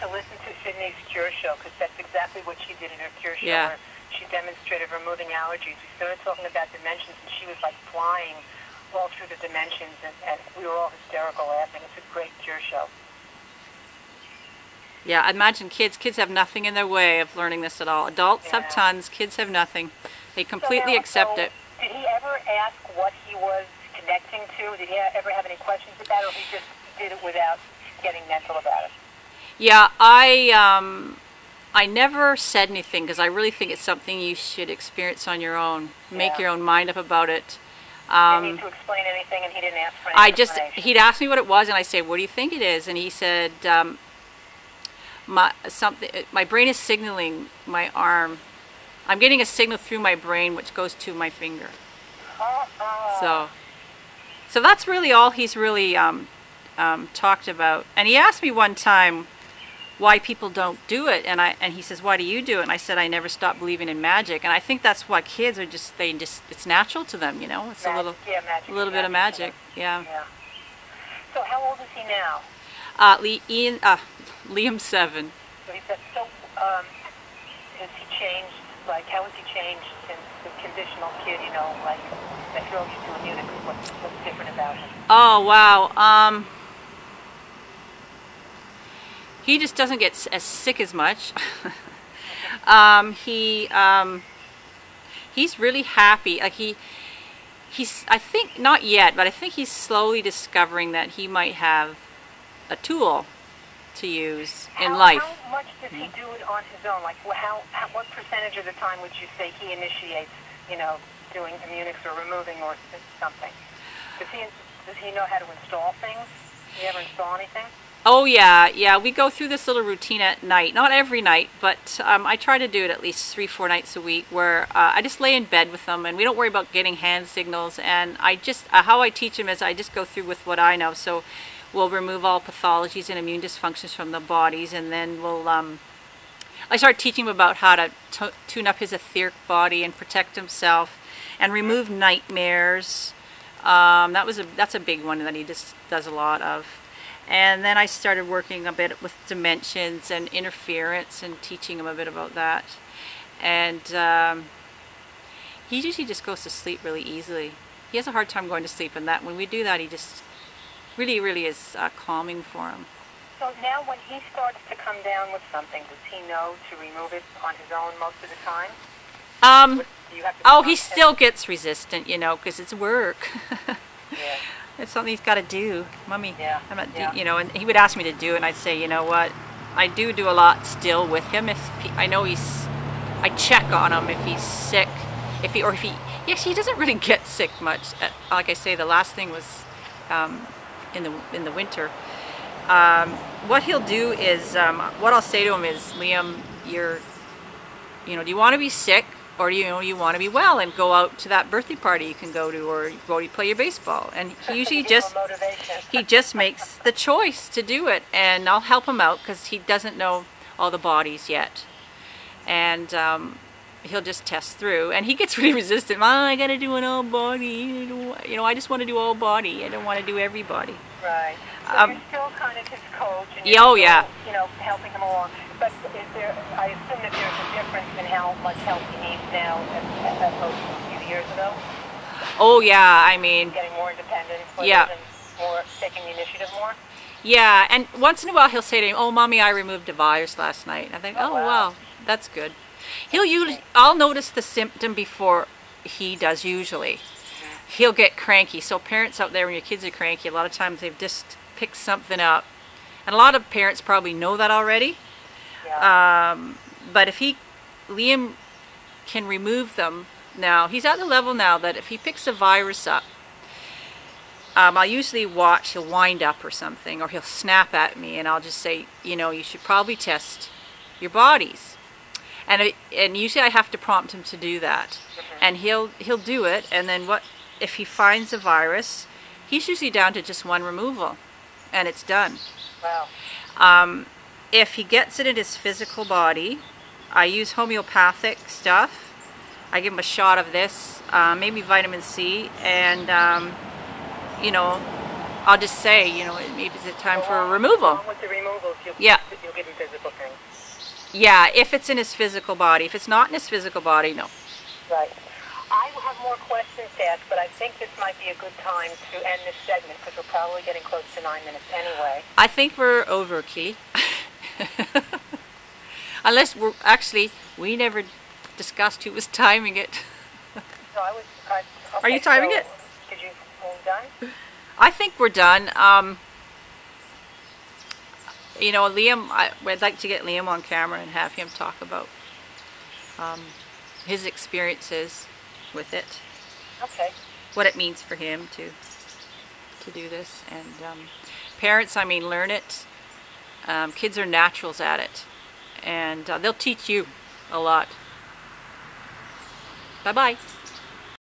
to listen to Sydney's Cure Show, because that's exactly what she did in her Cure Show, Yeah. where she demonstrated removing allergies. We started talking about dimensions, and she was like flying all through the dimensions, and we were all hysterical laughing. It's a great Cure Show. Yeah, imagine kids. Kids have nothing in their way of learning this at all. Adults have Yeah. tons. Kids have nothing. They completely accept it. Did he ever ask what he was connecting to? Did he ever have any questions about it, or he just did it without getting mental about it? Yeah, I never said anything because I really think it's something you should experience on your own. Make your own mind up about it. Didn't need to explain anything, and he didn't ask for any explanation. He'd ask me what it was, and I say, "What do you think it is?" And he said, my brain is signaling my arm. I'm getting a signal through my brain which goes to my finger. So that's really all he's really talked about. And he asked me one time why people don't do it, and he says, "Why do you do it?" And I said, "I never stopped believing in magic." And I think that's why kids are it's natural to them, you know. It's magic, a little bit of magic. Yeah. So how old is he now? Liam's 7. So he's has he changed? Like, how has he changed since the conditional kid? You know, like that girl used to Immunix. What's different about him? Oh wow. He just doesn't get as sick as much. He's really happy. Like he's I think not yet, but I think he's slowly discovering that he might have a tool to use in life. How much does he do it on his own? Like, what percentage of the time would you say he initiates, you know, doing Immunix or removing or something? Does he know how to install things? Does he ever install anything? Oh yeah. We go through this little routine at night. Not every night, but I try to do it at least 3-4 nights a week, where I just lay in bed with them, and we don't worry about getting hand signals. And I just how I teach them is I just go through with what I know. So we'll remove all pathologies and immune dysfunctions from the bodies, and then we'll I start teaching him about how to tune up his etheric body and protect himself, and remove nightmares. That's a big one that he just does a lot of. And then I started working a bit with dimensions and interference and teaching him a bit about that. And he usually just goes to sleep really easily. He has a hard time going to sleep, and that when we do that, he just really is calming for him. So now when he starts to come down with something, does he know to remove it on his own most of the time? He still gets resistant, you know, because it's work. Yeah. It's something he's got to do. Mommy, Yeah. I'm not, you know, and he would ask me to do it, and I'd say, you know what, I do a lot still with him. I know I check on him if he's sick, he doesn't really get sick much. Like I say, the last thing was in the winter. What he'll do is, what I'll say to him is, Liam, do you want to be sick, or you want to be well and go out to that birthday party you can go to, or go to play your baseball? And he usually just makes the choice to do it, and I'll help him out because he doesn't know all the bodies yet, and he'll just test through, and he gets really resistant. I gotta do an all body, you know, I just want to do all body, I don't want to do everybody. Right. So you're still kind of his coach, and you know, helping him along. But I assume that there's a difference in how much help he needs now as opposed to a few years ago? Oh yeah, I mean, getting more independent, yeah, and more taking the initiative more? Yeah, and once in a while he'll say to me, "Oh, Mommy, I removed a virus last night." I think, "Oh, wow, that's good." I'll notice the symptom before he does usually. He'll get cranky. So parents out there, when your kids are cranky, a lot of times they've just picked something up. And a lot of parents probably know that already. Yeah. But if Liam can remove them now, he's at the level now that if he picks a virus up, I'll usually watch, he'll wind up or something, or he'll snap at me, and I'll just say, you should probably test your bodies. And usually I have to prompt him to do that. And he'll do it, and then if he finds a virus, he's usually down to just one removal, and it's done. Wow. If he gets it in his physical body, I use homeopathic stuff. I give him a shot of this, maybe vitamin C, and I'll just say, you know, maybe it's time for a Along removal. with the removals, Yeah. you'll give him physical things. Yeah, if it's in his physical body. If it's not in his physical body, no. Right. I will have more questions to ask, but I think this might be a good time to end this segment because we're probably getting close to 9 minutes anyway. I think we're over, Keely. Unless we never discussed who was timing it. No, I was. Are you timing it? Did you? Are we done? I think we're done. You know, Liam, I'd like to get Liam on camera and have him talk about his experiences with it. Okay. What it means for him to do this. And parents, I mean, learn it. Kids are naturals at it. And they'll teach you a lot. Bye-bye.